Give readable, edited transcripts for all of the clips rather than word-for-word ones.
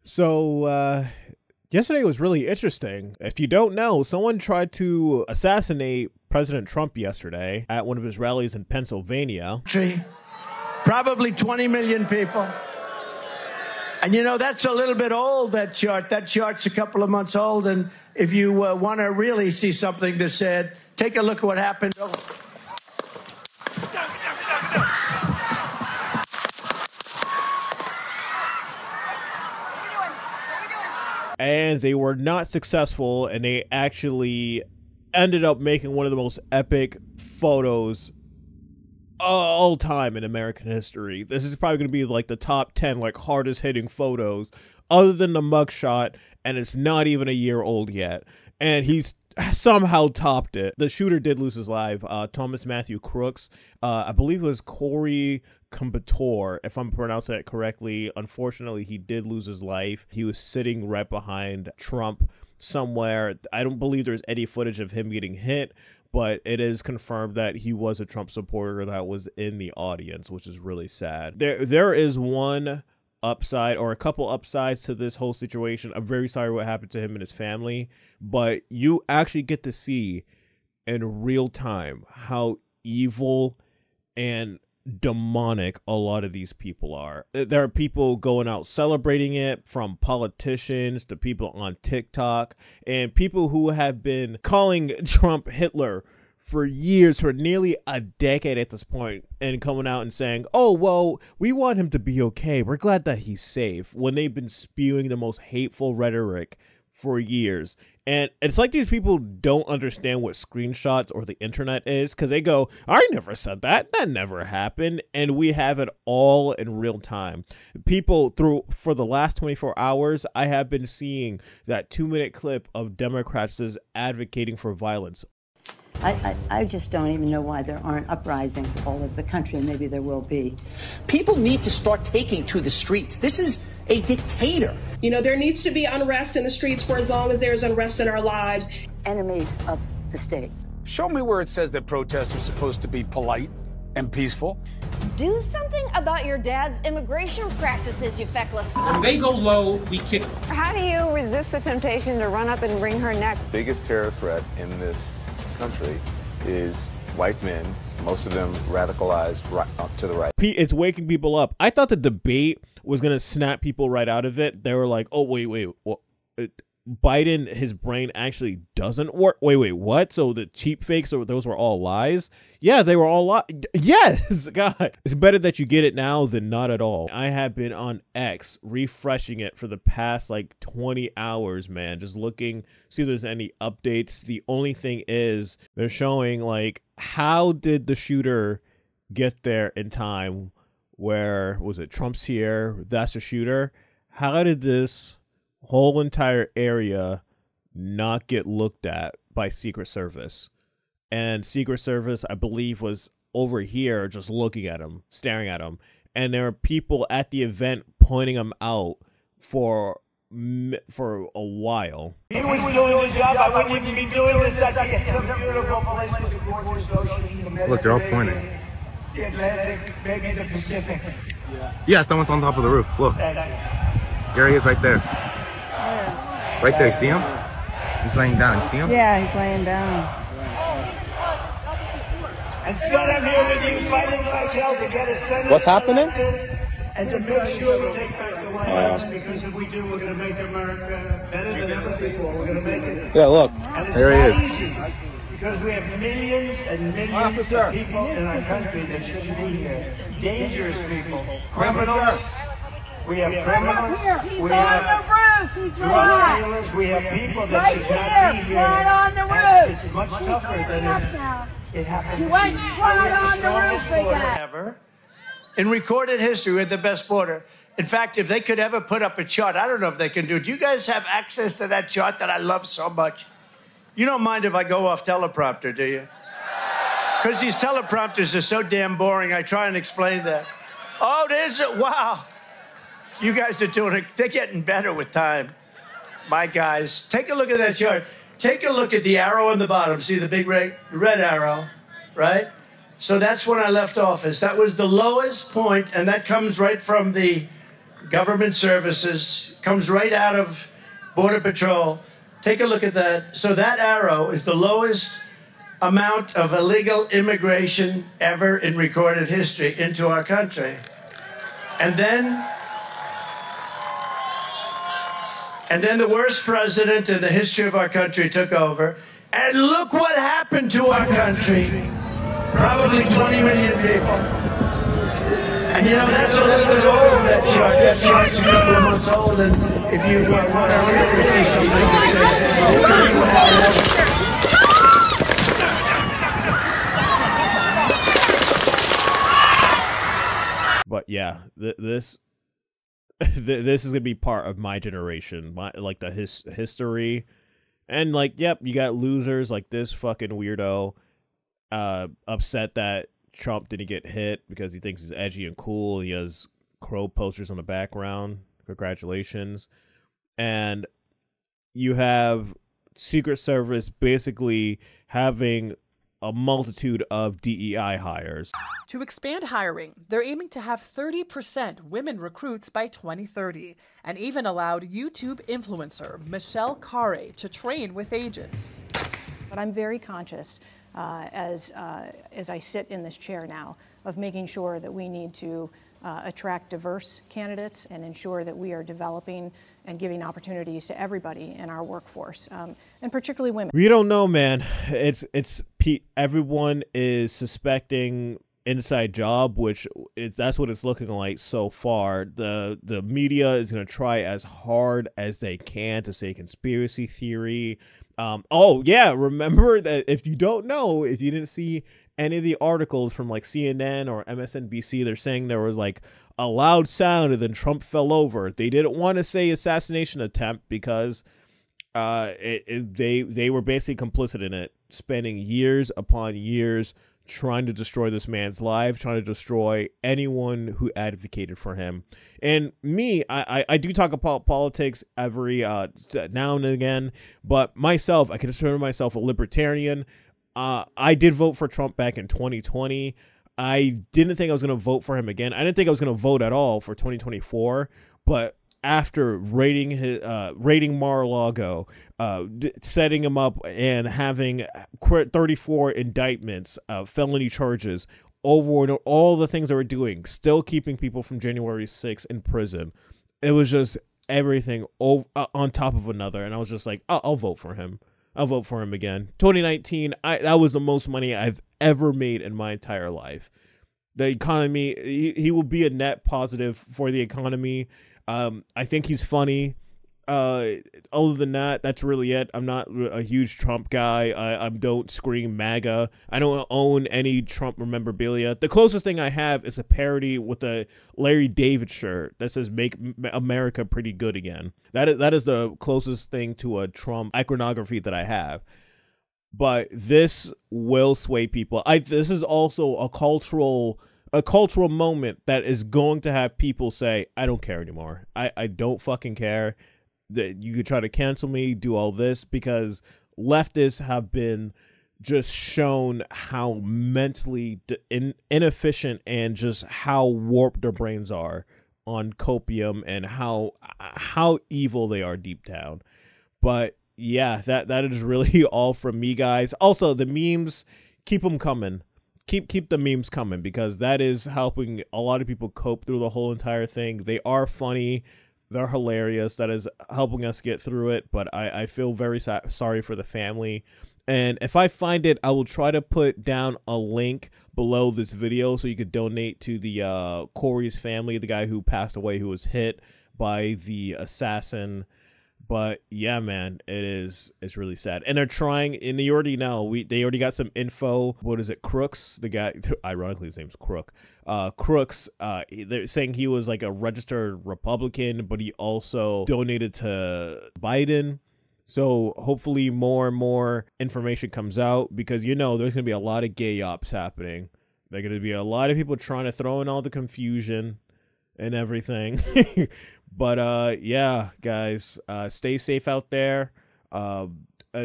So, yesterday was really interesting. If you don't know, someone tried to assassinate President Trump yesterday at one of his rallies in Pennsylvania. Probably 20 million people. And, you know, that's a little bit old, that chart. That chart's a couple of months old. And if you want to really see something that's said, take a look at what happened. And they were not successful, and they actually ended up making one of the most epic photos all time in American history. This is probably going to be like the top 10 like hardest hitting photos other than the mugshot, and it's not even a year old yet. And he's somehow topped it. The shooter did lose his life. Thomas Matthew Crooks, I believe it was Corey Combator, if I'm pronouncing it correctly. Unfortunately, he did lose his life. He was sitting right behind Trump somewhere. I don't believe there's any footage of him getting hit, but it is confirmed that he was a Trump supporter that was in the audience, which is really sad. There is one upside, or a couple upsides to this whole situation. I'm very sorry what happened to him and his family, but you actually get to see in real time how evil and demonic a lot of these people are. There are people going out celebrating it, from politicians to people on TikTok, and people who have been calling Trump Hitler for years, for nearly a decade at this point, and coming out and saying, oh, well, we want him to be okay. We're glad that he's safe, when they've been spewing the most hateful rhetoric for years. And it's like these people don't understand what screenshots or the internet is, because they go, I never said that. That never happened. And we have it all in real time. People for the last 24 hours, I have been seeing that 2-minute clip of Democrats advocating for violence. I just don't even know why there aren't uprisings all over the country, and maybe there will be. People need to start taking to the streets. This is a dictator. You know, there needs to be unrest in the streets for as long as there's unrest in our lives. Enemies of the state. Show me where it says that protests are supposed to be polite and peaceful. Do something about your dad's immigration practices, you feckless. When they go low, we kick them. How do you resist the temptation to run up and wring her neck? The biggest terror threat in this country is white men, most of them radicalized right up to the right. It's waking people up. I thought the debate was going to snap people right out of it. They were like, oh, wait, what? Biden, his brain actually doesn't work. Wait, what? So the cheap fakes, those were all lies? Yeah, they were all lies. Yes, God. It's better that you get it now than not at all. I have been on X refreshing it for the past like 20 hours, man. Just looking, see if there's any updates. The only thing is they're showing like, how did the shooter get there in time? Where was it? Trump's here. That's the shooter. How did this whole entire area not get looked at by Secret Service? And Secret Service, I believe, was over here just looking at him, staring at him. And there are people at the event pointing him out for a while. If he was doing his job, I wouldn't even be doing this. I'd be at some beautiful place with a gorgeous ocean. Look, they're all pointing. The Atlantic, maybe the Pacific. Yeah, someone's on top of the roof. Look. There he is right there. Right there, see him? He's laying down. You see him? Yeah, he's laying down. And still I'm here with you, fighting like hell to get a senator. What's happening? And to make sure we take back the White House, because if we do, we're going to make America better than ever before. We're going to make it. Yeah, look. And it's There he not is. easy, because we have millions and millions of people in our country that shouldn't be here. Dangerous people, criminals. We have criminals. We have drug dealers. We have people that should not be here. And it's much tougher than if it happened. You went right on the roof ever. In recorded history, we're the best border. In fact, if they could ever put up a chart, I don't know if they can do it. Do you guys have access to that chart that I love so much? You don't mind if I go off teleprompter, do you? Because these teleprompters are so damn boring, I try and explain that. Oh, there's it. Wow. You guys are doing it. They're getting better with time. My guys, take a look at that chart. Take a look at the arrow on the bottom. See the big red arrow, right? So that's when I left office. That was the lowest point, and that comes right from the government services, comes right out of Border Patrol. Take a look at that. So that arrow is the lowest amount of illegal immigration ever in recorded history into our country. And then the worst president in the history of our country took over. And look what happened to our country. Probably 20 million people. And you know, that's a little bit old, that chart. That chart's a couple of months old, and if you want to really see something that says, but yeah, this is gonna be part of my generation, like the history, and like, yep, you got losers like this fucking weirdo, upset that Trump didn't get hit because he thinks he's edgy and cool. He has crow posters on the background. Congratulations. And you have Secret Service basically having a multitude of DEI hires. To expand hiring, they're aiming to have 30% women recruits by 2030, and even allowed YouTube influencer Michelle Carre to train with agents. But I'm very conscious as I sit in this chair now of making sure that we need to attract diverse candidates and ensure that we are developing and giving opportunities to everybody in our workforce, and particularly women. We don't know, man. Everyone is suspecting inside job, that's what it's looking like so far. The media is going to try as hard as they can to say conspiracy theory. Oh yeah, remember that if you don't know, if you didn't see any of the articles from like CNN or MSNBC, they're saying there was like a loud sound and then Trump fell over. They didn't want to say assassination attempt because they were basically complicit in it, spending years upon years trying to destroy this man's life, trying to destroy anyone who advocated for him. And me, I do talk about politics every now and again, but myself, I consider myself a libertarian. I did vote for Trump back in 2020. I didn't think I was going to vote for him again. I didn't think I was going to vote at all for 2024, but after raiding Mar-a-Lago, setting him up and having 34 indictments, felony charges, over all the things they were doing, still keeping people from January 6th in prison. It was just everything on top of another, and I was just like, I'll vote for him. I'll vote for him again. 2019, that was the most money I've ever made in my entire life. The economy, he will be a net positive for the economy. I think he's funny. Other than that, that's really it. I'm not a huge Trump guy. I don't scream MAGA. I don't own any Trump memorabilia. The closest thing I have is a parody with a Larry David shirt that says "Make America Pretty Good Again." That is the closest thing to a Trump iconography that I have. But this will sway people. This is also a cultural moment that is going to have people say, I don't care anymore. I don't fucking care. That you could try to cancel me, do all this, because leftists have been just shown how mentally inefficient and just how warped their brains are on copium and how evil they are deep down. But yeah, that is really all from me, guys. Also, the memes, keep them coming. Keep the memes coming, because that is helping a lot of people cope through the whole entire thing. They are funny. They're hilarious. That is helping us get through it. But I feel very sorry for the family. And if I find it, I will try to put down a link below this video so you could donate to the Corey's family, the guy who passed away, who was hit by the assassin. But yeah, man, it's really sad. And they're trying, and you already know, they already got some info. What is it, Crooks? The guy, ironically, his name's Crook. Crooks, they're saying he was like a registered Republican, but he also donated to Biden. So hopefully more and more information comes out, because there's going to be a lot of gay ops happening. There's going to be a lot of people trying to throw in all the confusion and everything. But yeah, guys, stay safe out there.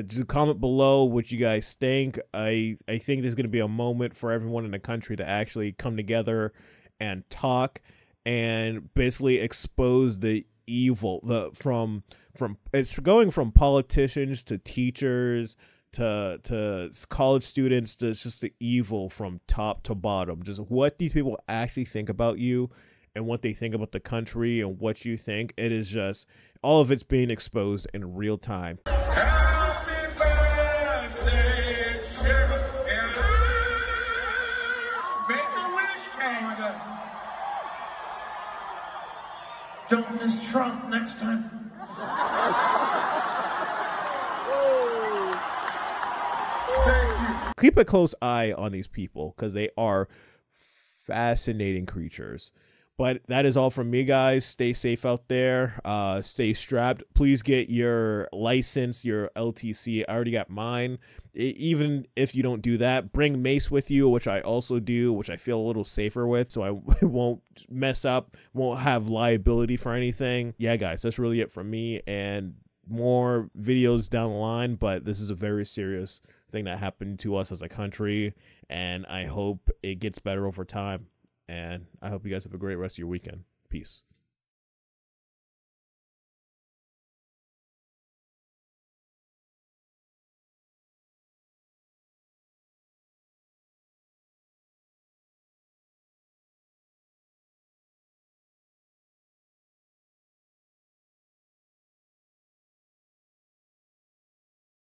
Just comment below what you guys think. I think there's going to be a moment for everyone in the country to actually come together and talk and basically expose the evil from it's going from politicians to teachers to college students, to just the evil from top to bottom. Just what these people actually think about you and what they think about the country and what you think. It is just all of it's being exposed in real time. Happy birthday, Cedric. Make a wish, Canada. Don't miss Trump next time. Keep a close eye on these people because they are fascinating creatures. But that is all from me, guys. Stay safe out there. Stay strapped. Please get your license, your LTC. I already got mine. Even if you don't do that, bring mace with you, which I also do, which I feel a little safer with, so I won't mess up, won't have liability for anything. Yeah, guys, that's really it from me, and more videos down the line, but this is a very serious thing that happened to us as a country, and I hope it gets better over time. And I hope you guys have a great rest of your weekend. Peace.